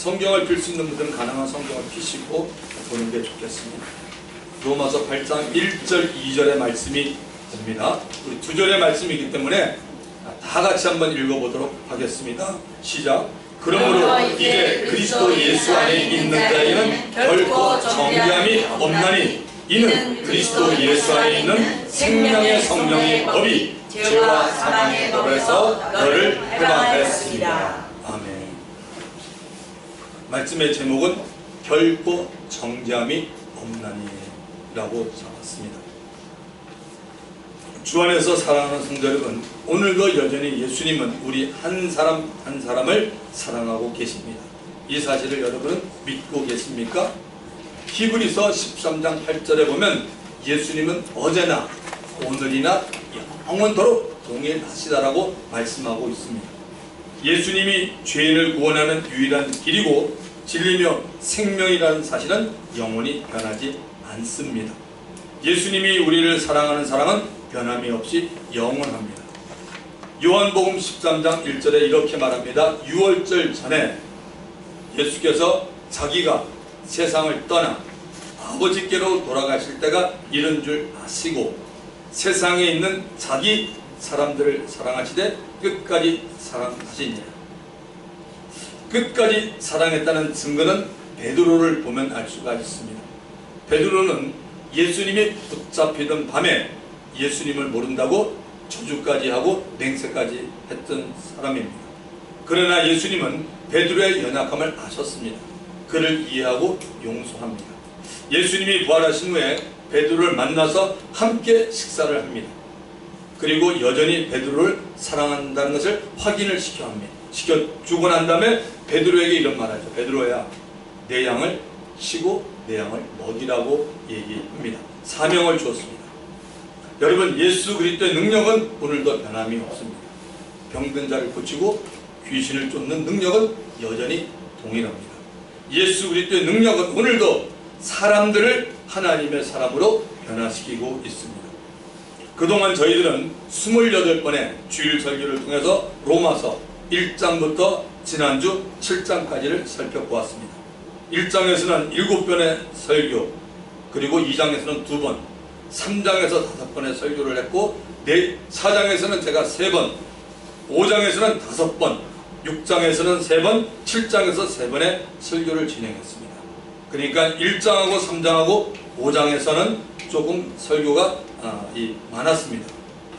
성경을 필 수 있는 분들은 가능한 성경을 피시고 보는 게 좋겠습니다. 로마서 8장 1절 2절의 말씀이 됩니다. 우리 2절의 말씀이기 때문에 다 같이 한번 읽어보도록 하겠습니다. 시작. 그러므로 이제 그리스도 예수 안에 있는 자에게는 결코 정죄함이 없나니 이는 그리스도 예수 안에 있는 생명의 성령의 법이 죄와 사망의 법에서 너를 해방하였습니다. 아멘. 말씀의 제목은 결코 정죄함이 없나니 라고 적었습니다. 주 안에서 사랑하는 성도 여러분, 오늘도 여전히 예수님은 우리 한 사람 한 사람을 사랑하고 계십니다. 이 사실을 여러분은 믿고 계십니까? 히브리서 13장 8절에 보면 예수님은 어제나 오늘이나 영원토록 동일하시다라고 말씀하고 있습니다. 예수님이 죄인을 구원하는 유일한 길이고 진리며 생명이라는 사실은 영원히 변하지 않습니다. 예수님이 우리를 사랑하는 사랑은 변함이 없이 영원합니다. 요한복음 13장 1절에 이렇게 말합니다. 유월절 전에 예수께서 자기가 세상을 떠나 아버지께로 돌아가실 때가 이른 줄 아시고 세상에 있는 자기 사람들을 사랑하시되 끝까지 사랑하시니라. 끝까지 사랑했다는 증거는 베드로를 보면 알 수가 있습니다. 베드로는 예수님이 붙잡히던 밤에 예수님을 모른다고 저주까지 하고 맹세까지 했던 사람입니다. 그러나 예수님은 베드로의 연약함을 아셨습니다. 그를 이해하고 용서합니다. 예수님이 부활하신 후에 베드로를 만나서 함께 식사를 합니다. 그리고 여전히 베드로를 사랑한다는 것을 확인을 시켜주고 난 다음에 베드로에게 이런 말하죠. 베드로야, 내 양을 치고 내 양을 먹이라고 얘기합니다. 사명을 주었습니다. 여러분, 예수 그리스도의 능력은 오늘도 변함이 없습니다. 병든 자를 고치고 귀신을 쫓는 능력은 여전히 동일합니다. 예수 그리스도의 능력은 오늘도 사람들을 하나님의 사람으로 변화시키고 있습니다. 그동안 저희들은 28번의 주일 설교를 통해서 로마서 1장부터 지난주 7장까지를 살펴보았습니다. 1장에서는 7번의 설교, 그리고 2장에서는 2번, 3장에서 5번의 설교를 했고 4장에서는 제가 3번, 5장에서는 5번, 6장에서는 3번, 7장에서 3번의 설교를 진행했습니다. 그러니까 1장하고 3장하고 5장에서는 조금 설교가 많았습니다.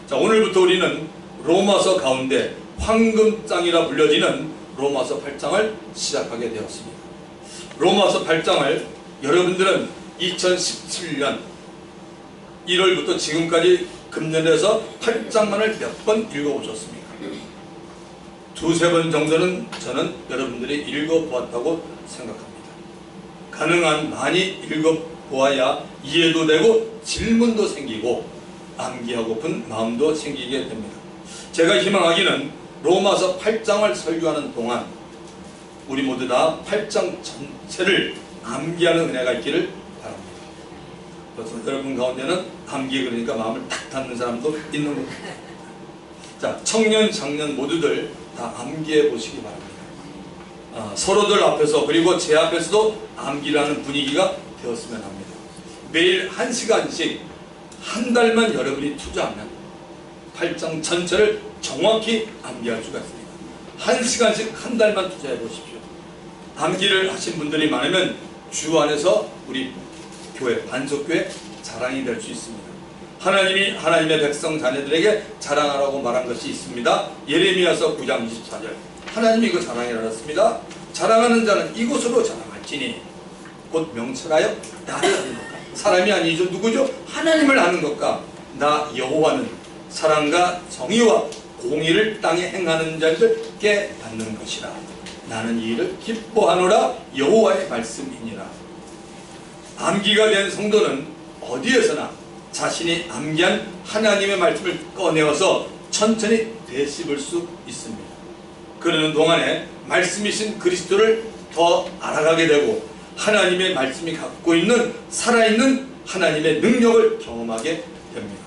자, 오늘부터 우리는 로마서 가운데 황금장이라 불려지는 로마서 8장을 시작하게 되었습니다. 로마서 8장을 여러분들은 2017년 1월부터 지금까지 금년에서 8장만을 몇 번 읽어보셨습니까? 2~3번 정도는 저는 여러분들이 읽어보았다고 생각합니다. 가능한 많이 읽어보아야 이해도 되고 질문도 생기고 암기하고픈 마음도 생기게 됩니다. 제가 희망하기는 로마서 8장을 설교하는 동안 우리 모두 다 8장 전체를 암기하는 은혜가 있기를 바랍니다. 그래서 여러분 가운데는 암기 그러니까 마음을 탁 닫는 사람도 있는 겁니다. 자, 청년, 장년 모두들 다 암기해 보시기 바랍니다. 서로들 앞에서 그리고 제 앞에서도 암기라는 분위기가 되었으면 합니다. 매일 1시간씩 한 달만 여러분이 투자하면 8장 전체를 정확히 암기할 수가 있습니다. 1시간씩 한 달만 투자해 보십시오. 암기를 하신 분들이 많으면 주 안에서 우리 교회, 반석교회 자랑이 될 수 있습니다. 하나님이 하나님의 백성 자녀들에게 자랑하라고 말한 것이 있습니다. 예레미야서 9장 24절. 하나님이 그 자랑이라 했습니다. 자랑하는 자는 이곳으로 자랑할지니 곧 명철하여 나를 아는 것과 사람이 아니죠. 누구죠? 하나님을 아는 것과 나 여호와는 사랑과 정의와 공의를 땅에 행하는 자들께 받는 것이라. 나는 이 일을 기뻐하노라. 여호와의 말씀이니라. 암기가 된 성도는 어디에서나 자신이 암기한 하나님의 말씀을 꺼내어서 천천히 되씹을 수 있습니다. 그러는 동안에 말씀이신 그리스도를 더 알아가게 되고 하나님의 말씀이 갖고 있는 살아있는 하나님의 능력을 경험하게 됩니다.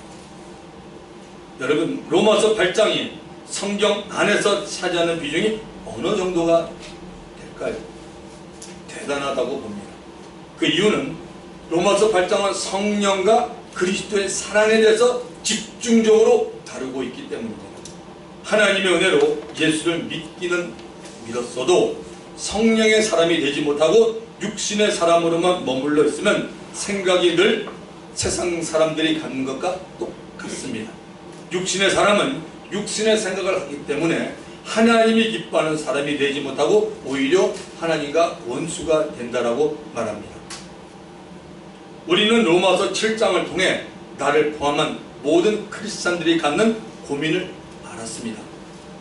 여러분, 로마서 8장이 성경 안에서 차지하는 비중이 어느 정도가 될까요? 대단하다고 봅니다. 그 이유는 로마서 8장은 성령과 그리스도의 사랑에 대해서 집중적으로 다루고 있기 때문입니다. 하나님의 은혜로 예수를 믿었어도 성령의 사람이 되지 못하고 육신의 사람으로만 머물러 있으면 생각이 늘 세상 사람들이 갖는 것과 똑같습니다. 육신의 사람은 육신의 생각을 하기 때문에 하나님이 기뻐하는 사람이 되지 못하고 오히려 하나님과 원수가 된다라고 말합니다. 우리는 로마서 7장을 통해 나를 포함한 모든 크리스찬들이 갖는 고민을 알았습니다.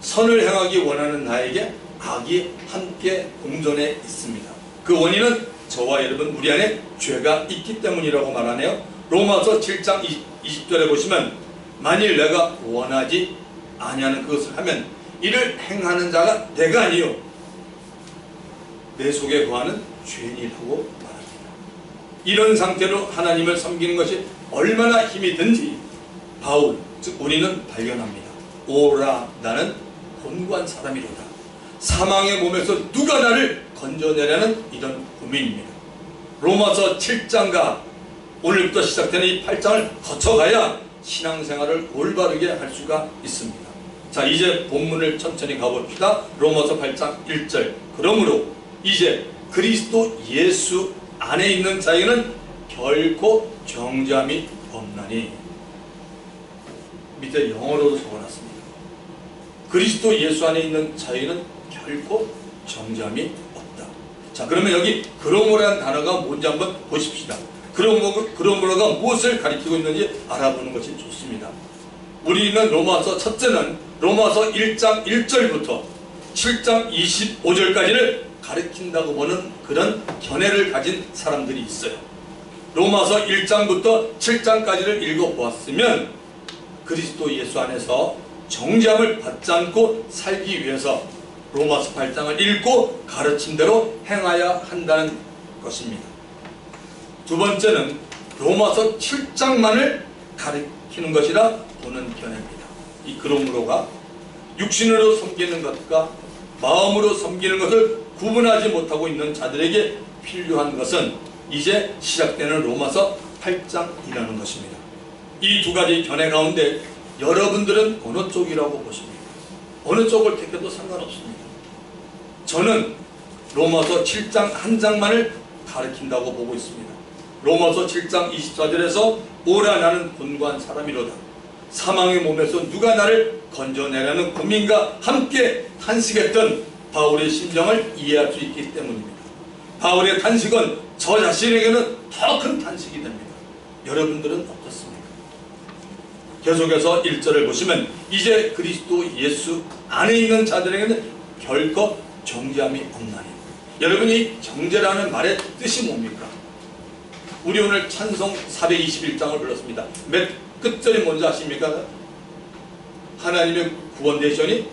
선을 행하기 원하는 나에게 악이 함께 공존해 있습니다. 그 원인은 저와 여러분 우리 안에 죄가 있기 때문이라고 말하네요. 로마서 7장 20절에 보시면 만일 내가 원하지 아니하는 그것을 하면 이를 행하는 자가 내가 아니요 내 속에 거하는 죄인이라고 말합니다. 이런 상태로 하나님을 섬기는 것이 얼마나 힘이 든지 바울 즉 우리는 발견합니다. 오라 나는 곤고한 사람이로다. 사망의 몸에서 누가 나를 건져내라는 이런 고민입니다. 로마서 7장과 오늘부터 시작되는 이 8장을 거쳐가야 신앙생활을 올바르게 할 수가 있습니다. 자, 이제 본문을 천천히 가봅시다. 로마서 8장 1절. 그러므로 이제 그리스도 예수 안에 있는 자에게는 결코 정죄함이 없나니. 밑에 영어로도 적어놨습니다. 그리스도 예수 안에 있는 자에게는 결코 정죄함이 없다. 자, 그러면 여기 그러므로라는 단어가 뭔지 한번 보십시다. 그러므로가 무엇을 가리키고 있는지 알아보는 것이 좋습니다. 우리는 첫째는 로마서 1장 1절부터 7장 25절까지를 가리킨다고 보는 그런 견해를 가진 사람들이 있어요. 로마서 1장부터 7장까지를 읽어보았으면 그리스도 예수 안에서 정죄함을 받지 않고 살기 위해서 로마서 8장을 읽고 가르친 대로 행하여야 한다는 것입니다. 두 번째는 로마서 7장만을 가리키는 것이라 보는 견해입니다. 이 그러므로가 육신으로 섬기는 것과 마음으로 섬기는 것을 구분하지 못하고 있는 자들에게 필요한 것은 이제 시작되는 로마서 8장이라는 것입니다. 이 두 가지 견해 가운데 여러분들은 어느 쪽이라고 보십니까? 어느 쪽을 택해도 상관없습니다. 저는 로마서 7장 한 장만을 가리킨다고 보고 있습니다. 로마서 7장 24절에서 오라 나는 곤고한 사람이로다. 사망의 몸에서 누가 나를 건져내라는 고민과 함께 탄식했던 바울의 심정을 이해할 수 있기 때문입니다. 바울의 탄식은 저 자신에게는 더 큰 탄식이 됩니다. 여러분들은 어떻습니까? 계속해서 1절을 보시면 이제 그리스도 예수 안에 있는 자들에게는 결코 정죄함이 없나니. 여러분이 정죄라는 말의 뜻이 뭡니까? 우리 오늘 찬송 421장을 불렀습니다. 맨 끝절이 뭔지 아십니까? 하나님의 구원 대전이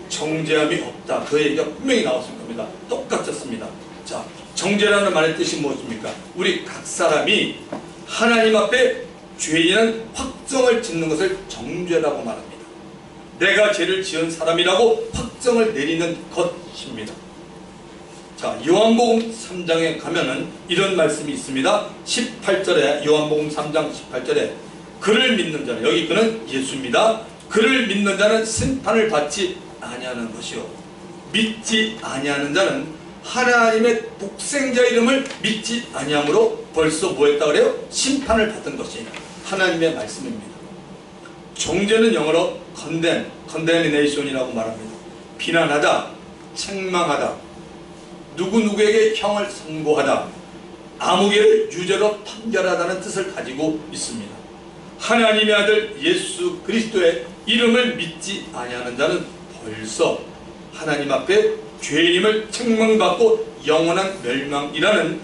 정죄함이 없다. 그 얘기가 분명히 나왔을 겁니다. 똑같았습니다. 자, 정죄라는 말의 뜻이 무엇입니까? 우리 각 사람이 하나님 앞에 죄인은 확정을 짓는 것을 정죄라고 말합니다. 내가 죄를 지은 사람이라고 확정을 내리는 것입니다. 자, 요한복음 3장에 가면은 이런 말씀이 있습니다. 18절에 요한복음 3장 18절에 그를 믿는 자는, 여기 그는 예수입니다. 그를 믿는 자는 심판을 받지 아니하는 것이요 믿지 아니하는 자는 하나님의 독생자 이름을 믿지 아니함으로 벌써 뭐했다 그래요? 심판을 받은 것이 하나님의 말씀입니다. 정죄는 영어로 condemnation이라고 말합니다. 비난하다, 책망하다, 누구누구에게 형을 선고하다, 아무개를 유죄로 판결하다는 뜻을 가지고 있습니다. 하나님의 아들 예수 그리스도의 이름을 믿지 아니하는 자는 벌써 하나님 앞에 죄인임을 책망받고 영원한 멸망이라는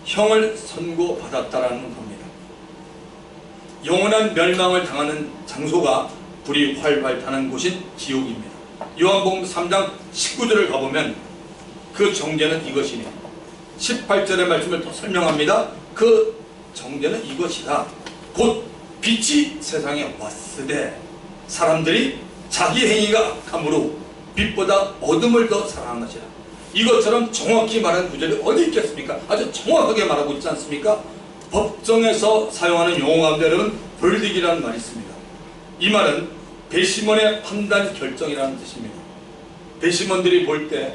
형을 선고받았다라는 겁니다. 영원한 멸망을 당하는 장소가 불이 활활 타는 곳인 지옥입니다. 요한복음 3장 19절을 가보면 그 정죄는 이것이니 18절의 말씀을 더 설명합니다. 그 정죄는 이것이다. 곧 빛이 세상에 왔으되 사람들이 자기 행위가 악함으로 빛보다 어둠을 더 사랑한 것이라. 이것처럼 정확히 말하는 구절이 어디 있겠습니까? 아주 정확하게 말하고 있지 않습니까? 법정에서 사용하는 용어 가운데 여러분 verdig이라는 말이 있습니다. 이 말은 배심원의 판단 결정이라는 뜻입니다. 배심원들이 볼 때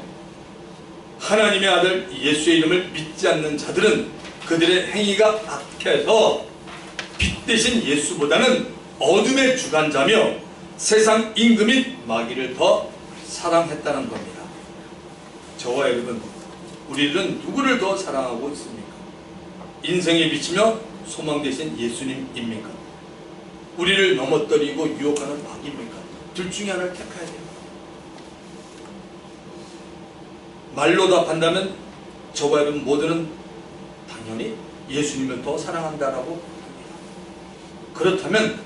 하나님의 아들 예수의 이름을 믿지 않는 자들은 그들의 행위가 악해서 빛 대신 예수보다는 어둠의 주관자며 세상 임금인 마귀를 더 사랑했다는 겁니다. 저와 여러분, 우리들은 누구를 더 사랑하고 있습니까? 인생의 빛이며 소망 대신 예수님입니까? 우리를 넘어뜨리고 유혹하는 마귀입니까? 둘 중에 하나를 택해야 돼요. 말로 답한다면 저와 여러분 모두는 당연히 예수님을 더 사랑한다라고 합니다. 그렇다면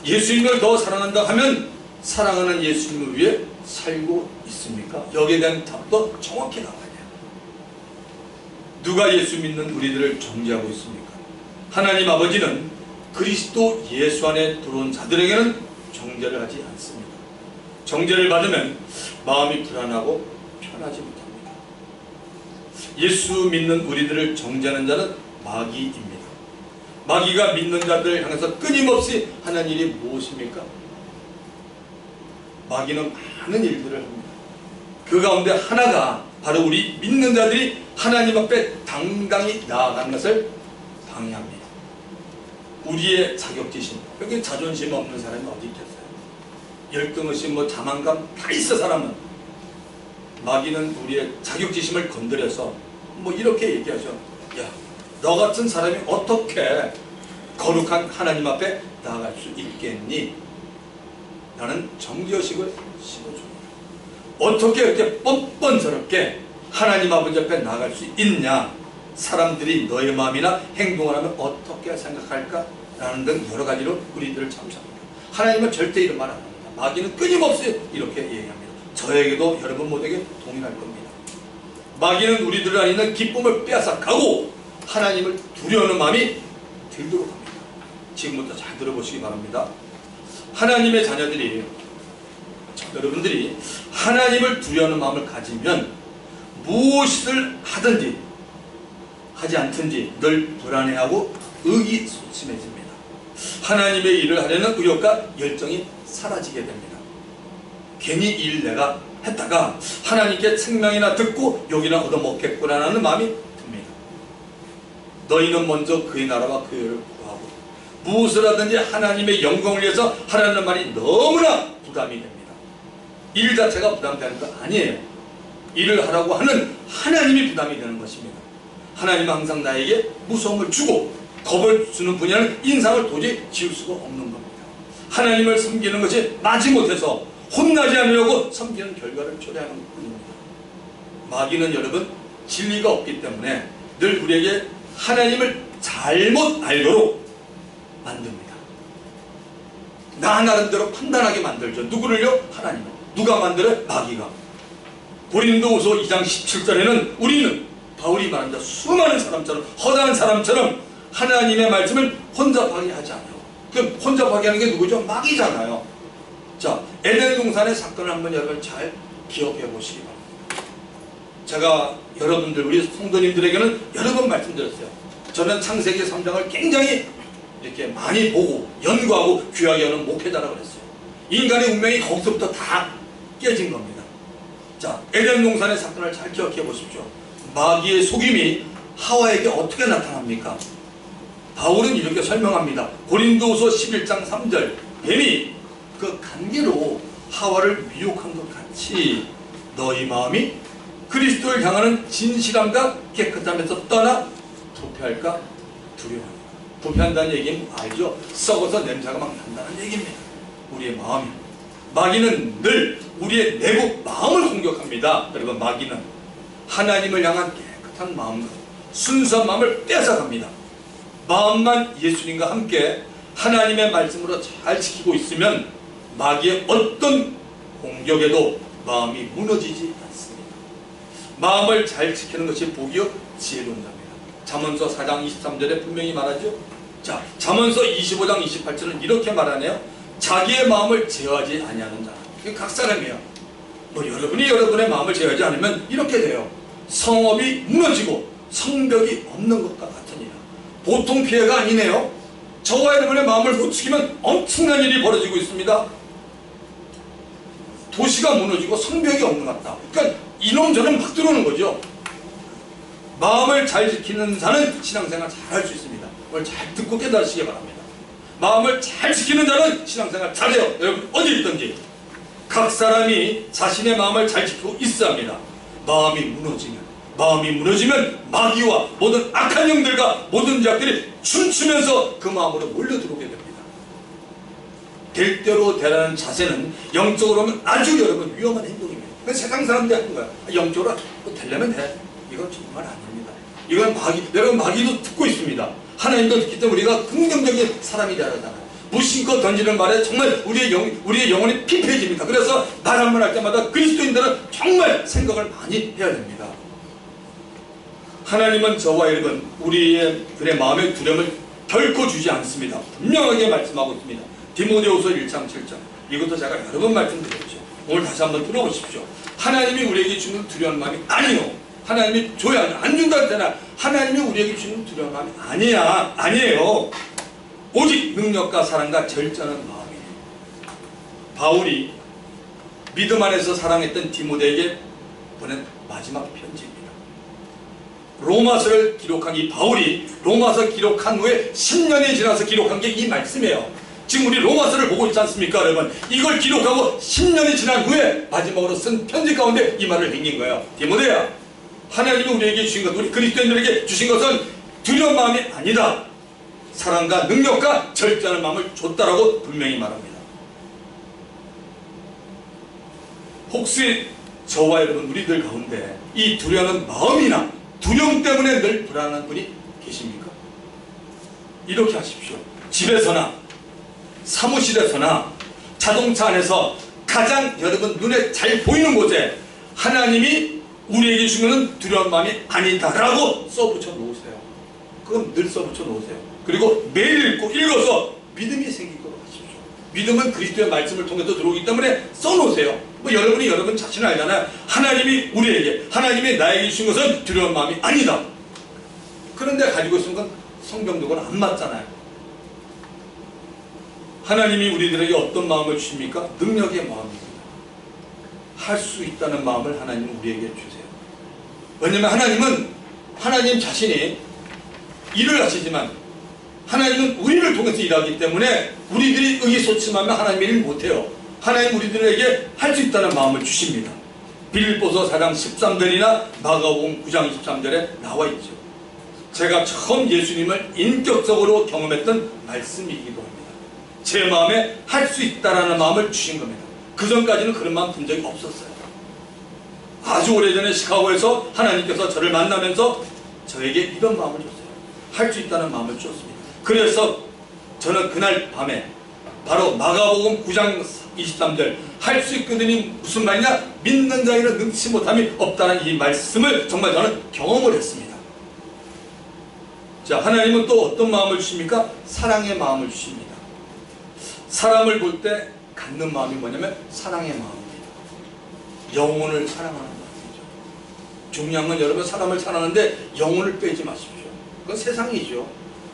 예수님을 더 사랑한다 하면 사랑하는 예수님을 위해 살고 있습니까? 여기에 대한 답도 정확히 나와야 돼요. 누가 예수 믿는 우리들을 정죄하고 있습니까? 하나님 아버지는 그리스도 예수 안에 들어온 자들에게는 정죄를 하지 않습니다. 정죄를 받으면 마음이 불안하고 편하지 못합니다. 예수 믿는 우리들을 정죄하는 자는 마귀입니다. 마귀가 믿는 자들을 향해서 끊임없이 하는 일이 무엇입니까? 마귀는 많은 일들을 합니다. 그 가운데 하나가 바로 우리 믿는 자들이 하나님 앞에 당당히 나아가는 것을 방해합니다. 우리의 자격지심, 여기 자존심 없는 사람이 어디 있겠어요? 열등의심, 자만감 다 있어 사람은. 마귀는 우리의 자격지심을 건드려서 이렇게 얘기하죠. 야, 너 같은 사람이 어떻게 거룩한 하나님 앞에 나아갈 수 있겠니? 라는 정죄의식을 심어줍니다. 어떻게 이렇게 뻔뻔스럽게 하나님 아버지 앞에 나아갈 수 있냐? 사람들이 너의 마음이나 행동을 하면 어떻게 생각할까? 라는 등 여러 가지로 우리들을 참수합니다. 하나님은 절대 이런 말 안 합니다. 마귀는 끊임없이 이렇게 얘기합니다. 저에게도 여러분 모두에게 동일할 겁니다. 마귀는 우리들 안에 있는 기쁨을 빼앗아가고 하나님을 두려워하는 마음이 들도록 합니다. 지금부터 잘 들어보시기 바랍니다. 하나님의 자녀들이, 여러분들이 하나님을 두려워하는 마음을 가지면 무엇을 하든지 하지 않든지 늘 불안해하고 의기소침해집니다. 하나님의 일을 하려는 의욕과 열정이 사라지게 됩니다. 괜히 일 내가 했다가 하나님께 책망이나 듣고 욕이나 얻어먹겠구나라는 마음이 듭니다. 너희는 먼저 그의 나라와 그의 의를 구하고 무엇을 하든지 하나님의 영광을 위해서 하라는 말이 너무나 부담이 됩니다. 일 자체가 부담되는 거 아니에요. 일을 하라고 하는 하나님이 부담이 되는 것입니다. 하나님은 항상 나에게 무서움을 주고 겁을 주는 분야는 인상을 도저히 지울 수가 없는 겁니다. 하나님을 섬기는 것이 마지못해서 혼나지 않으려고 섬기는 결과를 초래하는 뿐입니다. 마귀는 여러분 진리가 없기 때문에 늘 우리에게 하나님을 잘못 알도록 만듭니다. 나 나름대로 판단하게 만들죠. 누구를요? 하나님을. 누가 만들어요? 마귀가. 고린도후서 2장 17절에는 우리는 바울이 말합니다. 수많은 사람처럼, 허다한 사람처럼 하나님의 말씀을 혼자 파괴하지 않아요. 그럼 혼자 파괴하는 게 누구죠? 마귀잖아요. 자, 에덴 동산의 사건을 한번 여러분 잘 기억해 보시기 바랍니다. 제가 여러분들, 우리 성도님들에게는 여러 번 말씀드렸어요. 저는 창세기 3장을 굉장히 이렇게 많이 보고 연구하고 귀하게 하는 목회자라고 그랬어요. 인간의 운명이 거기서부터 다 깨진 겁니다. 자, 에덴 동산의 사건을 잘 기억해 보십시오. 마귀의 속임이 하와에게 어떻게 나타납니까? 바울은 이렇게 설명합니다. 고린도후서 11장 3절, 뱀이 그 간계로 하와를 미혹한 것 같이 너희 마음이 그리스도를 향하는 진실함과 깨끗함에서 떠나 부패할까 두려워합니다. 부패한다는 얘기는 알죠? 썩어서 냄새가 막 난다는 얘기입니다. 우리의 마음이. 마귀는 늘 우리의 내부 마음을 공격합니다. 여러분, 마귀는 하나님을 향한 깨끗한 마음과 순수한 마음을 뺏어갑니다. 마음만 예수님과 함께 하나님의 말씀으로 잘 지키고 있으면 마귀의 어떤 공격에도 마음이 무너지지 않습니다. 마음을 잘 지키는 것이 복이요 지혜로운 자입니다. 잠언서 4장 23절에 분명히 말하죠. 자, 잠언서 25장 28절은 이렇게 말하네요. 자기의 마음을 제어하지 아니하는 자. 이게 각 사람이에요. 여러분이 여러분의 마음을 제어하지 않으면 이렇게 돼요. 성읍이 무너지고 성벽이 없는 것과 같으니라. 보통 피해가 아니네요. 저와 여러분의 마음을 부추기면 엄청난 일이 벌어지고 있습니다. 도시가 무너지고 성벽이 없는 것 같다. 그러니까 이놈저놈 막 들어오는 거죠. 마음을 잘 지키는 자는 신앙생활 잘 할 수 있습니다. 오늘 잘 듣고 깨달으시기 바랍니다. 마음을 잘 지키는 자는 신앙생활 잘해요. 여러분 어디 있든지 각 사람이 자신의 마음을 잘 지키고 있어야 합니다. 마음이 무너지면 마귀와 모든 악한 영들과 모든 자들이 춤추면서 그 마음으로 몰려들어오게 됩니다. 될 대로 되라는 자세는 영적으로 보면 아주 여러분 위험한 행동입니다. 세상 사람들이 하는 거야. 영적으로 뭐 되려면 돼. 이건 정말 아닙니다. 이건 여러분 마귀도 듣고 있습니다. 하나님도 듣기 때문에 우리가 긍정적인 사람이 되어야 하잖아요. 무심코 던지는 말에 정말 우리의 영혼이 피폐해집니다. 그래서 말 한 번 할 때마다 그리스도인들은 정말 생각을 많이 해야 됩니다. 하나님은 저와 여러분 우리의 마음의 두려움을 결코 주지 않습니다. 분명하게 말씀하고 있습니다. 디모데후서 1장 7절. 이것도 제가 여러 번 말씀드렸죠. 오늘 다시 한번 들어보십시오. 하나님이 우리에게 주는 두려운 마음이 아니요. 하나님이 줘야 안 준다 했잖아. 하나님이 우리에게 주는 두려운 마음이 아니에요. 오직 능력과 사랑과 절제하는 마음이에요. 바울이 믿음 안에서 사랑했던 디모데에게 보낸 마지막 편지입니다. 로마서를 기록한 이 바울이 로마서 기록한 후에 10년이 지나서 기록한 게 이 말씀이에요. 지금 우리 로마서를 보고 있지 않습니까 여러분? 이걸 기록하고 10년이 지난 후에 마지막으로 쓴 편지 가운데 이 말을 남긴 거예요. 디모데야, 하나님이 우리에게 주신 것, 우리 그리스도인들에게 주신 것은 두려운 마음이 아니다. 사랑과 능력과 절제하는 마음을 줬다라고 분명히 말합니다. 혹시 저와 여러분 우리들 가운데 이 두려워하는 마음이나 두려움 때문에 늘 불안한 분이 계십니까? 이렇게 하십시오. 집에서나 사무실에서나 자동차 안에서 가장 여러분 눈에 잘 보이는 곳에 하나님이 우리에게 주는 두려운 마음이 아니다라고 써붙여 놓으세요. 그건 늘 써붙여 놓으세요. 그리고 매일 읽어서 믿음이 생기도록 하십시오. 믿음은 그리스도의 말씀을 통해서 들어오기 때문에 써놓으세요. 뭐 여러분이 여러분 자신을 알잖아요. 하나님이 우리에게, 하나님이 나에게 주신 것은 두려운 마음이 아니다. 그런데 가지고 있는 건 성경적으로는 안 맞잖아요. 하나님이 우리들에게 어떤 마음을 주십니까? 능력의 마음입니다. 할 수 있다는 마음을 하나님은 우리에게 주세요. 왜냐하면 하나님은 하나님 자신이 일을 하시지만 하나님은 우리를 통해서 일하기 때문에 우리들이 의기소침하면 하나님 일을 못해요. 하나님 우리들에게 할 수 있다는 마음을 주십니다. 빌립보서 4장 13절이나 마가복음 9장 23절에 나와 있죠. 제가 처음 예수님을 인격적으로 경험했던 말씀이기도 합니다. 제 마음에 할 수 있다라는 마음을 주신 겁니다. 그 전까지는 그런 마음 본 적이 없었어요. 아주 오래전에 시카고에서 하나님께서 저를 만나면서 저에게 이런 마음을 줬어요. 할 수 있다는 마음을 주었습니다. 그래서 저는 그날 밤에 바로 마가복음 9장 23절 할 수 있거든이 무슨 말이냐? 믿는 자에는 능치 못함이 없다는 이 말씀을 정말 저는 경험을 했습니다. 자, 하나님은 또 어떤 마음을 주십니까? 사랑의 마음을 주십니다. 사람을 볼 때 갖는 마음이 뭐냐면 사랑의 마음입니다. 영혼을 사랑하는 마음이죠. 중요한 건 여러분 사람을 사랑하는데 영혼을 빼지 마십시오. 그건 세상이죠.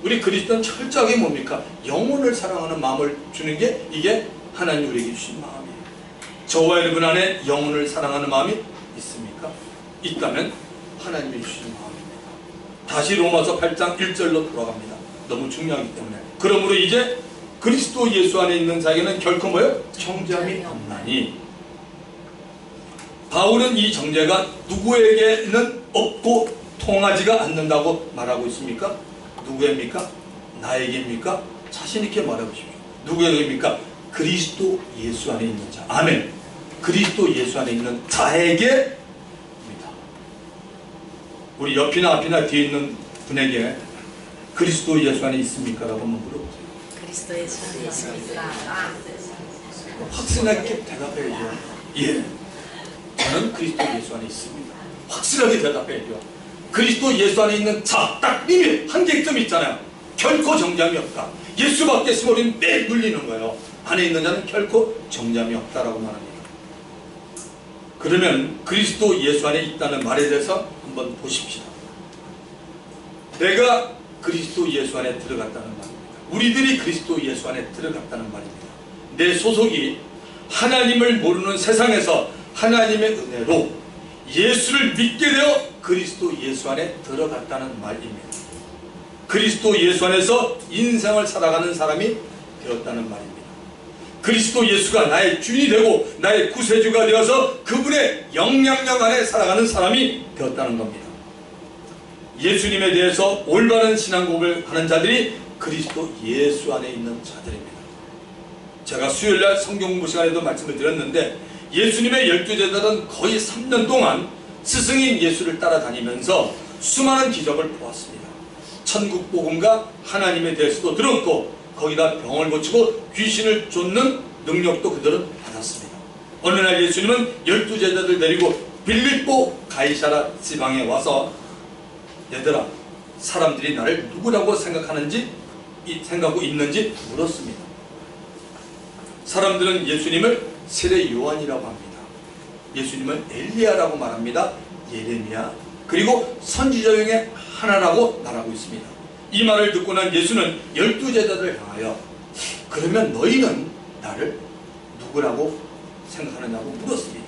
우리 그리스도는 철저하게 뭡니까? 영혼을 사랑하는 마음을 주는 게 이게 하나님 우리에게 주신 마음이에요. 저와 여러분 안에 영혼을 사랑하는 마음이 있습니까? 있다면 하나님이 주신 마음입니다. 다시 로마서 8장 1절로 돌아갑니다. 너무 중요하기 때문에. 그러므로 이제 그리스도 예수 안에 있는 자에게는 결코 뭐예요? 정죄함이 없나니. 바울은 이 정죄가 누구에게는 없고 통하지가 않는다고 말하고 있습니까? 누구입니까? 나에게입니까? 자신 있게 말하고 싶죠. 누구에게입니까? 그리스도 예수 안에 있는 자. 아멘. 그리스도 예수 안에 있는 자에게입니다. 우리 옆이나 앞이나 뒤에 있는 분에게 그리스도 예수 안에 있습니까? 라고 한번 물어보세요. 그리스도 예수 안에 있습니까? 확실하게 대답해야죠. 예, 저는 그리스도 예수 안에 있습니다. 확실하게 대답해야죠. 그리스도 예수 안에 있는 자, 딱 이미 한계점이 있잖아요. 결코 정죄함이 없다. 예수밖에 있으면 우리는 매일 눌리는 거예요. 안에 있는 자는 결코 정죄함이 없다라고 말합니다. 그러면 그리스도 예수 안에 있다는 말에 대해서 한번 보십시다. 내가 그리스도 예수 안에 들어갔다는 말입니다. 우리들이 그리스도 예수 안에 들어갔다는 말입니다. 내 소속이 하나님을 모르는 세상에서 하나님의 은혜로 예수를 믿게 되어 그리스도 예수 안에 들어갔다는 말입니다. 그리스도 예수 안에서 인생을 살아가는 사람이 되었다는 말입니다. 그리스도 예수가 나의 주인이 되고 나의 구세주가 되어서 그분의 영향력 안에 살아가는 사람이 되었다는 겁니다. 예수님에 대해서 올바른 신앙 고백을 하는 자들이 그리스도 예수 안에 있는 자들입니다. 제가 수요일날 성경 공부 시간에도 말씀을 드렸는데 예수님의 12제자들은 거의 3년 동안 스승인 예수를 따라다니면서 수많은 기적을 보았습니다. 천국 복음과 하나님에 대해서도 들었고 거기다 병을 고치고 귀신을 쫓는 능력도 그들은 받았습니다. 어느 날 예수님은 12제자들 데리고 빌립보 가이사라 지방에 와서 얘들아, 사람들이 나를 누구라고 생각하고 있는지 물었습니다. 사람들은 예수님을 세례 요한이라고 합니다. 예수님을 엘리야라고 말합니다. 예레미야, 그리고 선지자 중에 하나라고 말하고 있습니다. 이 말을 듣고 난 예수는 12제자들을 향하여 그러면 너희는 나를 누구라고 생각하느냐고 물었습니다.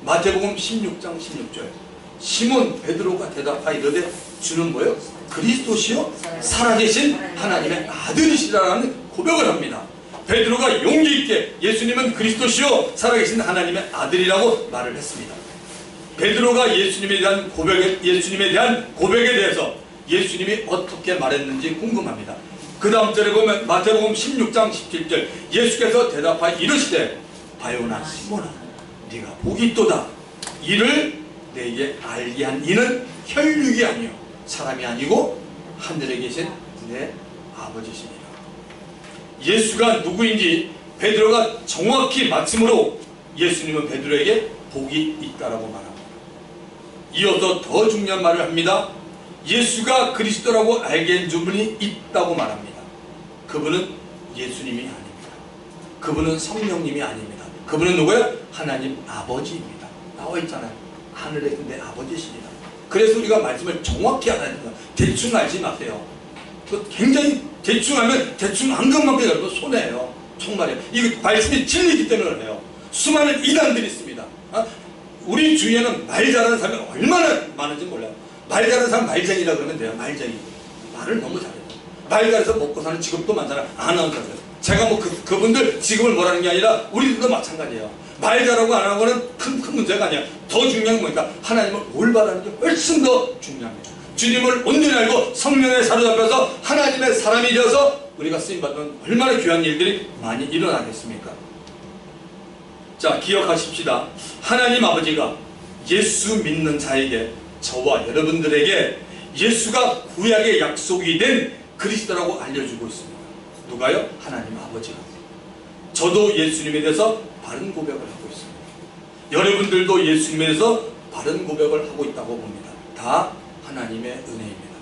마태복음 16장 16절 시몬 베드로가 대답하여 이르되 주는 뭐요? 그리스도시요 살아계신 하나님의 아들이시라는 고백을 합니다. 베드로가 용기 있게 예수님은 그리스도시요 살아계신 하나님의 아들이라고 말을 했습니다. 베드로가 예수님에 대한 고백에 대해서 예수님이 어떻게 말했는지 궁금합니다. 그 다음 절에 보면 마태복음 16장 17절 예수께서 대답하여 이르시되 바요나 시몬아 네가 복이 있도다. 이를 내게 알게 한 이는 혈육이 아니요 사람이 아니고 하늘에 계신 내 아버지시니라. 예수가 누구인지 베드로가 정확히 말씀으로 예수님은 베드로에게 복이 있다라고 말합니다. 이어서 더 중요한 말을 합니다. 예수가 그리스도라고 알게 한 분이 있다고 말합니다. 그분은 예수님이 아닙니다. 그분은 성령님이 아닙니다. 그분은 누구예요? 하나님 아버지입니다. 나와 있잖아요. 하늘에 내 아버지십니다. 그래서 우리가 말씀을 정확히 알아야 됩니다. 대충 알지 마세요. 굉장히 대충 알면 대충 안 것만큼 알고 손해예요. 정말이에요. 이거 말씀이 진리이기 때문에 그래요. 수많은 이단들이 있습니다. 우리 주위에는 말 잘하는 사람이 얼마나 많은지 몰라요. 말 잘하는 사람 말쟁이라 그러면 돼요. 말쟁이. 말을 너무 잘해요. 말 잘해서 먹고 사는 직업도 많잖아요. 아나운서들. 제가 뭐 그분들 직업을 뭐라는 게 아니라 우리들도 마찬가지예요. 말 잘하고 안 하고는 큰 문제가 아니야. 더 중요한 건 뭐니까 하나님을 올바르는 게 훨씬 더 중요합니다. 주님을 온전히 알고 성령에 사로잡혀서 하나님의 사람이 되어서 우리가 쓰임받는 얼마나 귀한 일들이 많이 일어나겠습니까? 자, 기억하십시다. 하나님 아버지가 예수 믿는 자에게, 저와 여러분들에게 예수가 구약의 약속이 된 그리스도라고 알려주고 있습니다. 누가요? 하나님 아버지가. 저도 예수님에 대해서 바른 고백을 하고 있습니다. 여러분들도 예수님에 대해서 바른 고백을 하고 있다고 봅니다. 다 하나님의 은혜입니다.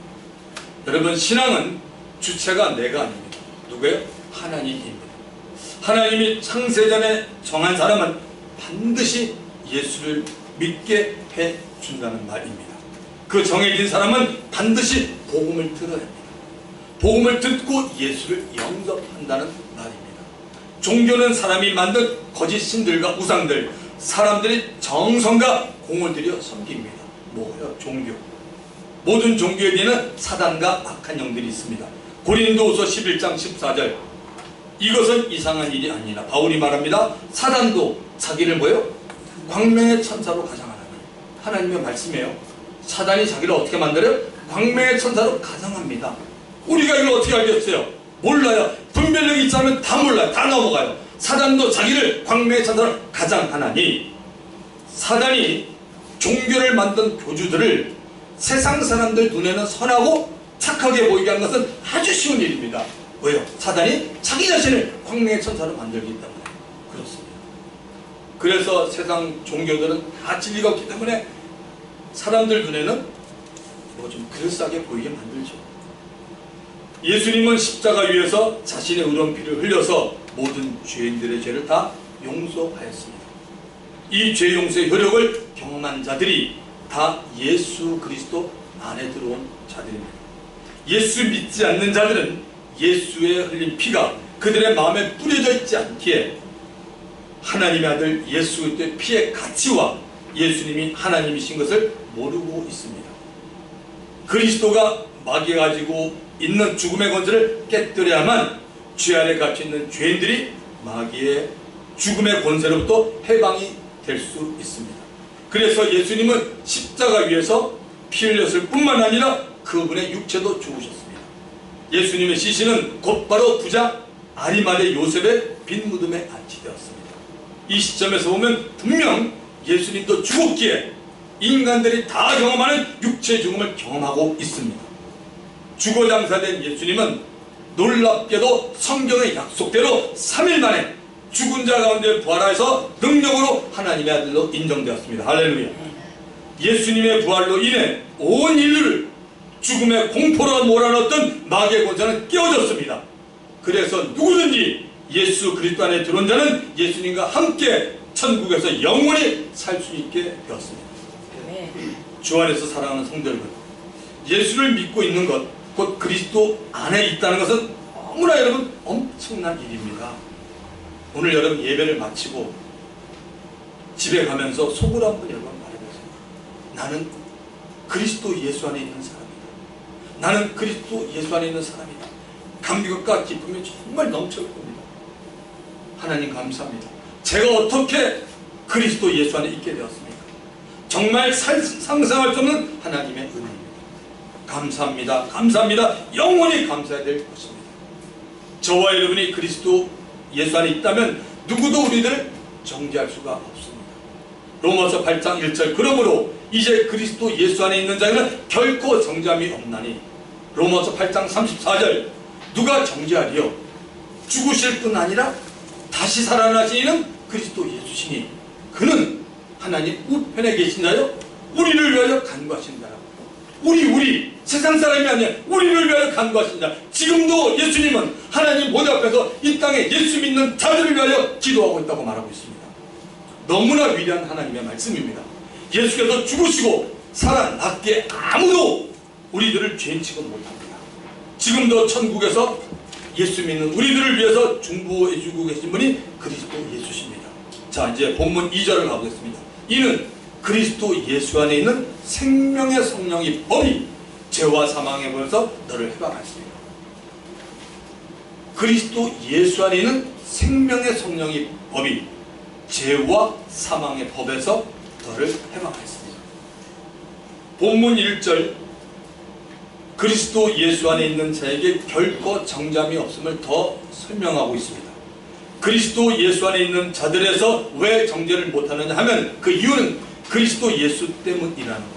여러분, 신앙은 주체가 내가 아닙니다. 누구예요? 하나님입니다. 하나님이 창세전에 정한 사람은 반드시 예수를 믿게 해준다는 말입니다. 그 정해진 사람은 반드시 복음을 들어야 합니다. 복음을 듣고 예수를 영접한다는 말입니다. 종교는 사람이 만든 거짓 신들과 우상들, 사람들이 정성과 공을 들여 섬깁니다. 뭐예요? 종교. 모든 종교에 대해는 사단과 악한 영들이 있습니다. 고린도후서 11장 14절 이것은 이상한 일이 아니라 바울이 말합니다. 사단도 자기를 뭐예요? 광명의 천사로 가장하나니. 하나님의 말씀이에요. 사단이 자기를 어떻게 만들어요? 광명의 천사로 가장합니다. 우리가 이걸 어떻게 알겠어요? 몰라요. 분별력이 있자면 다 몰라요. 다 넘어가요. 사단도 자기를 광명의 천사로 가장하나니. 사단이 종교를 만든 교주들을 세상 사람들 눈에는 선하고 착하게 보이게 하는 것은 아주 쉬운 일입니다. 왜요? 사단이 자기 자신을 광명의 천사로 만들기 때문에 그렇습니다. 그래서 세상 종교들은 다 진리가 없기 때문에 사람들 눈에는 뭐 좀 그럴싸하게 보이게 만들죠. 예수님은 십자가 위에서 자신의 의로운 피를 흘려서 모든 죄인들의 죄를 다 용서하였습니다. 이 죄 용서의 효력을 경험한 자들이 다 예수 그리스도 안에 들어온 자들입니다. 예수 믿지 않는 자들은 예수의 흘린 피가 그들의 마음에 뿌려져 있지 않기에 하나님의 아들 예수 그리스도의 피의 가치와 예수님이 하나님이신 것을 모르고 있습니다. 그리스도가 마귀가 가지고 있는 죽음의 권세를 깨뜨려야만 죄 아래 갇혀 있는 죄인들이 마귀의 죽음의 권세로부터 해방이 될 수 있습니다. 그래서 예수님은 십자가 위에서 피 흘렸을 뿐만 아니라 그분의 육체도 죽으셨습니다. 예수님의 시신은 곧바로 부자 아리마대 요셉의 빈 무덤에 안치되었습니다. 이 시점에서 보면 분명 예수님도 죽었기에 인간들이 다 경험하는 육체의 죽음을 경험하고 있습니다. 죽어 장사된 예수님은 놀랍게도 성경의 약속대로 3일 만에 죽은 자 가운데 부활하여서 능력으로 하나님의 아들로 인정되었습니다. 할렐루야. 예수님의 부활로 인해 온 인류를 죽음의 공포로 몰아넣었던 마귀의 권세는 깨어졌습니다. 그래서 누구든지 예수 그리스도 안에 들어온 자는 예수님과 함께 천국에서 영원히 살 수 있게 되었습니다. 주 안에서 사랑하는 성도 여러분, 예수를 믿고 있는 것, 곧 그리스도 안에 있다는 것은 너무나 여러분 엄청난 일입니다. 오늘 여러분 예배를 마치고 집에 가면서 속으로 한번 여러분 말해보세요. 나는 그리스도 예수 안에 있는 사람이다. 나는 그리스도 예수 안에 있는 사람이다. 감격과 기쁨이 정말 넘쳐올 겁니다. 하나님 감사합니다. 제가 어떻게 그리스도 예수 안에 있게 되었습니까? 정말 상상할 수 없는 하나님의 은혜입니다. 감사합니다. 감사합니다. 영원히 감사해야 될 것입니다. 저와 여러분이 그리스도 예수 안에 있다면 누구도 우리들을 정죄할 수가 없습니다. 로마서 8장 1절 그러므로 이제 그리스도 예수 안에 있는 자에는 결코 정죄함이 없나니 로마서 8장 34절 누가 정죄하리요? 죽으실 뿐 아니라 다시 살아나시는 그리스도 예수시니 그는 하나님 우편에 계신 자요 우리를 위하여 간구하신 자라. 우리 세상 사람이 아니라 우리를 위하여 간구하신 자. 지금도 예수님은 하나님 보좌 앞에서 이 땅에 예수 믿는 자들을 위하여 기도하고 있다고 말하고 있습니다. 너무나 위대한 하나님의 말씀입니다. 예수께서 죽으시고 살아났기에 아무도 우리들을 죄인 취급 못합니다. 지금도 천국에서 예수 믿는 우리들을 위해서 중보해주고 계신 분이 그리스도 예수십니다. 자, 이제 본문 2절을 가보겠습니다. 이는 그리스도 예수 안에 있는 생명의 성령이 법이 죄와 사망의 법에서 너를 해방하였습니다. 그리스도 예수 안에 있는 생명의 성령이 법이 죄와 사망의 법에서 너를 해방하였습니다. 본문 1절 그리스도 예수 안에 있는 자에게 결코 정죄함이 없음을 더 설명하고 있습니다. 그리스도 예수 안에 있는 자들에서 왜 정죄를 못하느냐 하면 그 이유는 그리스도 예수 때문이라는 겁니다.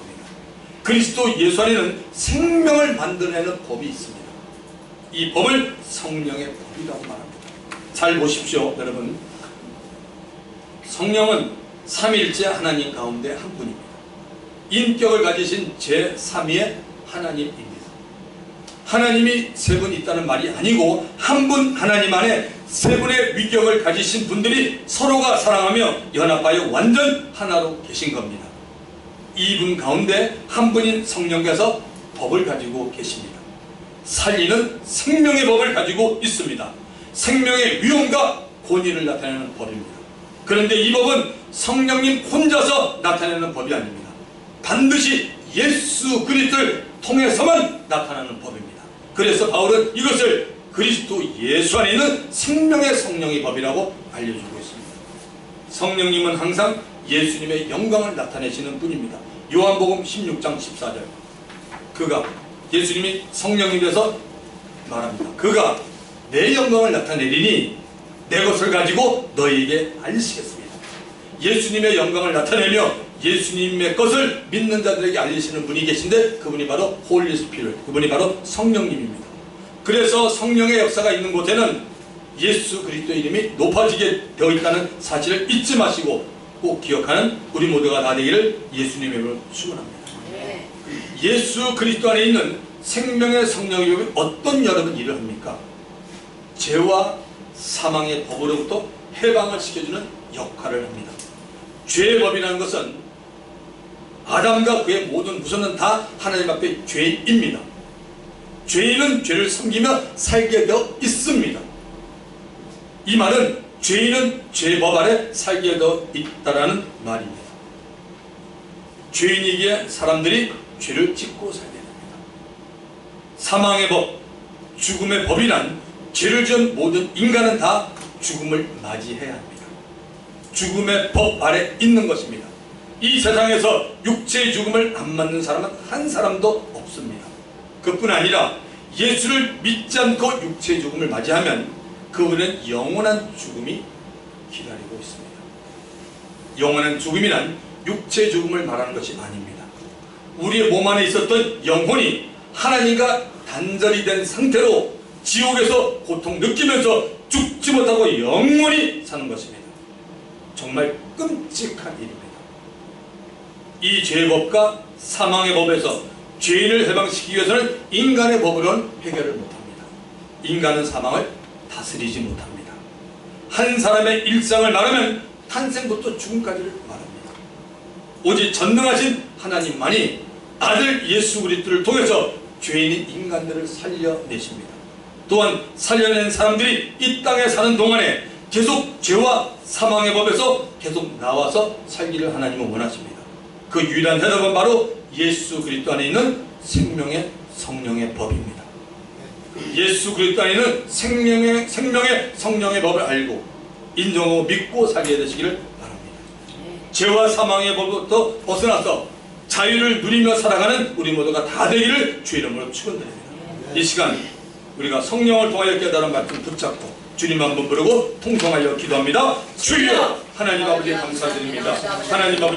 그리스도 예수 안에는 생명을 만들어내는 법이 있습니다. 이 법을 성령의 법이라고 말합니다. 잘 보십시오 여러분. 성령은 삼위일체 하나님 가운데 한 분입니다. 인격을 가지신 제3위의 하나님입니다. 하나님이 세 분 있다는 말이 아니고 한 분 하나님 안에 세 분의 위격을 가지신 분들이 서로가 사랑하며 연합하여 완전 하나로 계신 겁니다. 이분 가운데 한 분인 성령께서 법을 가지고 계십니다. 살리는 생명의 법을 가지고 있습니다. 생명의 위엄과 권위를 나타내는 법입니다. 그런데 이 법은 성령님 혼자서 나타내는 법이 아닙니다. 반드시 예수 그리스도를 통해서만 나타나는 법입니다. 그래서 바울은 이것을 그리스도 예수 안에 있는 생명의 성령의 법이라고 알려주고 있습니다. 성령님은 항상 예수님의 영광을 나타내시는 분입니다. 요한복음 16장 14절 그가 예수님이 성령이 돼서 말합니다. 그가 내 영광을 나타내리니 내 것을 가지고 너희에게 알리시겠습니다. 예수님의 영광을 나타내며 예수님의 것을 믿는 자들에게 알리시는 분이 계신데 그분이 바로 홀리 스피릿, 그분이 바로 성령님입니다. 그래서 성령의 역사가 있는 곳에는 예수 그리스도의 이름이 높아지게 되어 있다는 사실을 잊지 마시고 꼭 기억하는 우리 모두가 다 되기를 예수님의 이름으로 축원합니다. 네. 예수 그리스도 안에 있는 생명의 성령의 법이 어떤 여러분 일을 합니까? 죄와 사망의 법으로부터 해방을 시켜주는 역할을 합니다. 죄의 법이라는 것은 아담과 그의 모든 후손은 다 하나님 앞에 죄인입니다. 죄인은 죄를 섬기며 살게 되어 있습니다. 이 말은 죄인은 죄법 아래 살게 되어 있다라는 말입니다. 죄인이기에 사람들이 죄를 짓고 살게 됩니다. 사망의 법, 죽음의 법이란 죄를 지은 모든 인간은 다 죽음을 맞이해야 합니다. 죽음의 법 아래 있는 것입니다. 이 세상에서 육체의 죽음을 안 맞는 사람은 한 사람도 없습니다. 그뿐 아니라 예수를 믿지 않고 육체의 죽음을 맞이하면 그분은 영원한 죽음이 기다리고 있습니다. 영원한 죽음이란 육체의 죽음을 말하는 것이 아닙니다. 우리의 몸 안에 있었던 영혼이 하나님과 단절이 된 상태로 지옥에서 고통 느끼면서 죽지 못하고 영원히 사는 것입니다. 정말 끔찍한 일입니다. 이 죄의 법과 사망의 법에서 죄인을 해방시키기 위해서는 인간의 법으로는 해결을 못합니다. 인간은 사망을 다스리지 못합니다. 한 사람의 일상을 말하면 탄생부터 죽음까지를 말합니다. 오직 전능하신 하나님만이 아들 예수 그리스도를 통해서 죄인인 인간들을 살려내십니다. 또한 살려낸 사람들이 이 땅에 사는 동안에 계속 죄와 사망의 법에서 계속 나와서 살기를 하나님은 원하십니다. 그 유일한 대답은 바로 예수 그리스도 안에 있는 생명의 성령의 법입니다. 예수 그리스도 안에 있는 생명의 성령의 법을 알고 인정하고 믿고 살게 되시기를 바랍니다. 죄와 사망의 법부터 벗어나서 자유를 누리며 살아가는 우리 모두가 다 되기를 주의 이름으로 축원드립니다. 이 시간 우리가 성령을 통하여 깨달은 말씀 붙잡고 주님 한번 부르고 통성하여 기도합니다. 주여 하나님 아버지 감사드립니다. 하나님 아버지